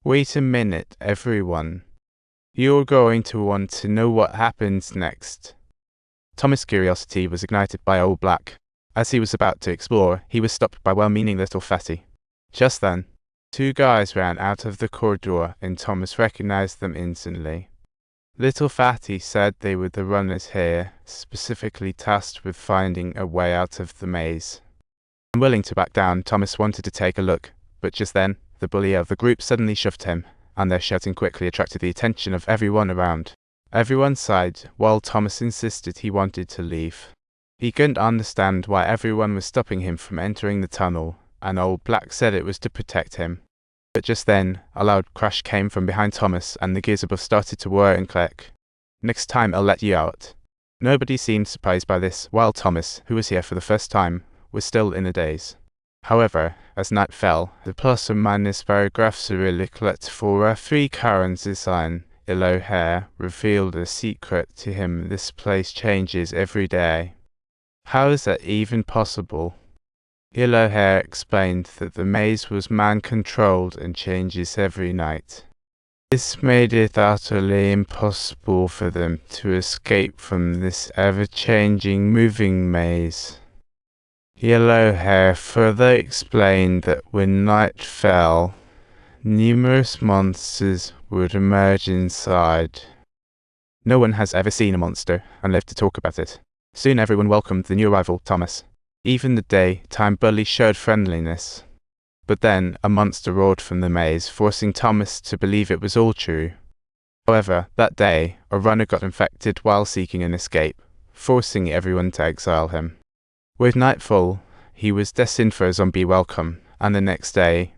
Wait a minute, everyone. You're going to want to know what happens next. Thomas' curiosity was ignited by Old Black. As he was about to explore, he was stopped by well-meaning little Fatty. Just then, two guys ran out of the corridor and Thomas recognized them instantly. Little Fatty said they were the runners here, specifically tasked with finding a way out of the maze. Unwilling to back down, Thomas wanted to take a look, but just then, the bully of the group suddenly shoved him, and their shouting quickly attracted the attention of everyone around. Everyone sighed, while Thomas insisted he wanted to leave. He couldn't understand why everyone was stopping him from entering the tunnel, and Old Black said it was to protect him. But just then, a loud crash came from behind Thomas, and the gears above started to whir and click. "Next time I'll let you out." Nobody seemed surprised by this, while Thomas, who was here for the first time, was still in a daze. However, as night fell, the plus or minus paragraph cyrillic for 3 currents design, yellow hair, revealed a secret to him. This place changes every day. How is that even possible? Yellow Hair explained that the maze was man-controlled and changes every night. This made it utterly impossible for them to escape from this ever-changing moving maze. Yellow Hair further explained that when night fell, numerous monsters would emerge inside. No one has ever seen a monster and lived to talk about it. Soon everyone welcomed the new arrival, Thomas. Even the daytime bully showed friendliness. But then a monster roared from the maze, forcing Thomas to believe it was all true. However, that day, a runner got infected while seeking an escape, forcing everyone to exile him. With nightfall, he was destined for a zombie welcome, and the next day,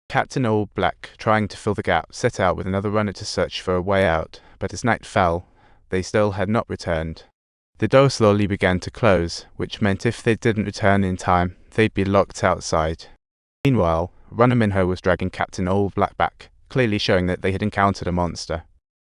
Captain Old Black, trying to fill the gap, set out with another runner to search for a way out, but as night fell, they still had not returned. The door slowly began to close, which meant if they didn't return in time, they'd be locked outside. Meanwhile, Runner Minho was dragging Captain Old Black back, clearly showing that they had encountered a monster.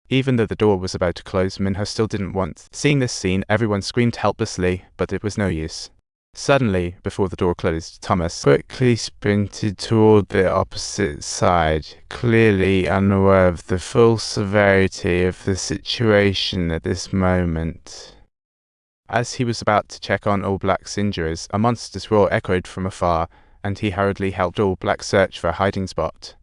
Even though the door was about to close, Minho still didn't want. Seeing this scene, everyone screamed helplessly, but it was no use. Suddenly, before the door closed, Thomas quickly sprinted toward the opposite side, clearly unaware of the full severity of the situation at this moment. As he was about to check on Old Black's injuries, a monster's roar echoed from afar, and he hurriedly helped Old Black search for a hiding spot.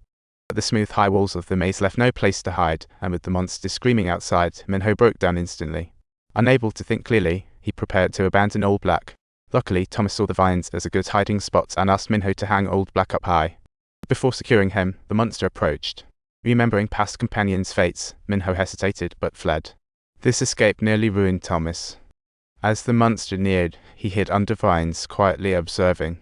But the smooth high walls of the maze left no place to hide, and with the monster screaming outside, Minho broke down instantly. Unable to think clearly, he prepared to abandon Old Black. Luckily, Thomas saw the vines as a good hiding spot and asked Minho to hang Old Black up high. Before securing him, the monster approached. Remembering past companions' fates, Minho hesitated but fled. This escape nearly ruined Thomas. As the monster neared, he hid under vines, quietly observing.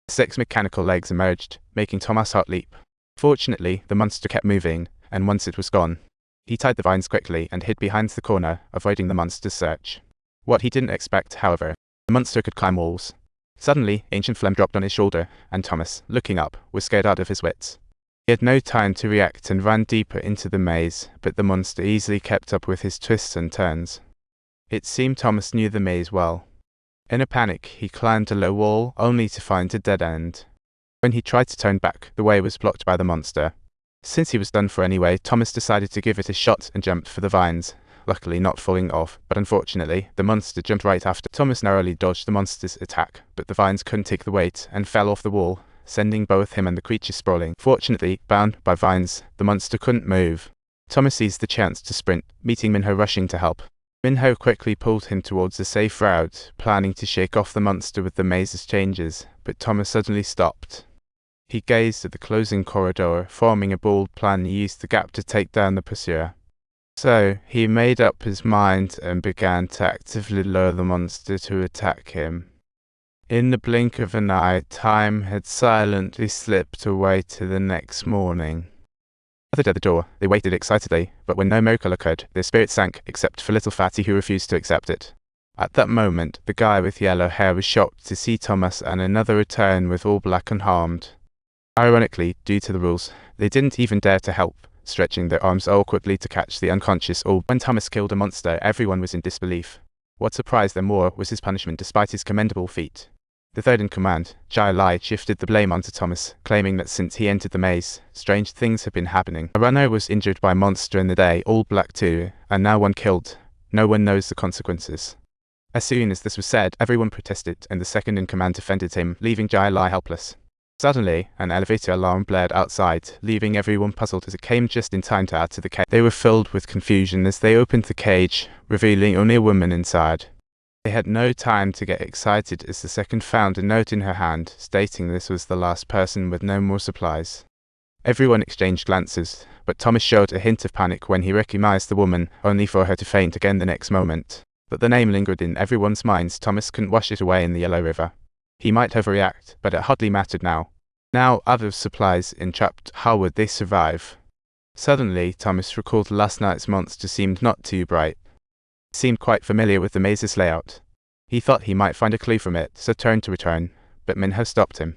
6 mechanical legs emerged, making Thomas' heart leap. Fortunately, the monster kept moving, and once it was gone, he tied the vines quickly and hid behind the corner, avoiding the monster's search. What he didn't expect, however, the monster could climb walls. Suddenly, Ancient Phlegm dropped on his shoulder, and Thomas, looking up, was scared out of his wits. He had no time to react and ran deeper into the maze, but the monster easily kept up with his twists and turns. It seemed Thomas knew the maze well. In a panic, he climbed a low wall, only to find a dead end. When he tried to turn back, the way was blocked by the monster. Since he was done for anyway, Thomas decided to give it a shot and jumped for the vines, luckily not falling off, but unfortunately, the monster jumped right after. Thomas narrowly dodged the monster's attack, but the vines couldn't take the weight and fell off the wall, sending both him and the creature sprawling. Fortunately, bound by vines, the monster couldn't move. Thomas seized the chance to sprint, meeting Minho rushing to help. Minho quickly pulled him towards a safe route, planning to shake off the monster with the maze's changes, but Thomas suddenly stopped. He gazed at the closing corridor, forming a bold plan to use the gap to take down the pursuer. So, he made up his mind and began to actively lure the monster to attack him. In the blink of an eye, time had silently slipped away to the next morning. Gathered at the door, they waited excitedly, but when no miracle occurred, their spirits sank, except for little Fatty, who refused to accept it. At that moment, the guy with yellow hair was shocked to see Thomas and another return with All Black unharmed. Ironically, due to the rules, they didn't even dare to help, stretching their arms awkwardly to catch the unconscious All. When Thomas killed a monster, everyone was in disbelief. What surprised them more was his punishment despite his commendable feat. The third in command, Jai Lai, shifted the blame onto Thomas, claiming that since he entered the maze, strange things had been happening. A runner was injured by a monster in the day, all black too, and now one killed. No one knows the consequences. As soon as this was said, everyone protested, and the second in command defended him, leaving Jai Lai helpless. Suddenly, an elevator alarm blared outside, leaving everyone puzzled as it came just in time to add to the chaos. They were filled with confusion as they opened the cage, revealing only a woman inside. They had no time to get excited as the second found a note in her hand, stating this was the last person with no more supplies. Everyone exchanged glances, but Thomas showed a hint of panic when he recognized the woman, only for her to faint again the next moment. But the name lingered in everyone's minds. Thomas couldn't wash it away in the Yellow River. He might overreact, but it hardly mattered now. Now, out of supplies entrapped, how would they survive? Suddenly, Thomas recalled last night's monster seemed not too bright. It seemed quite familiar with the maze's layout. He thought he might find a clue from it, so turned to return, but Minho stopped him.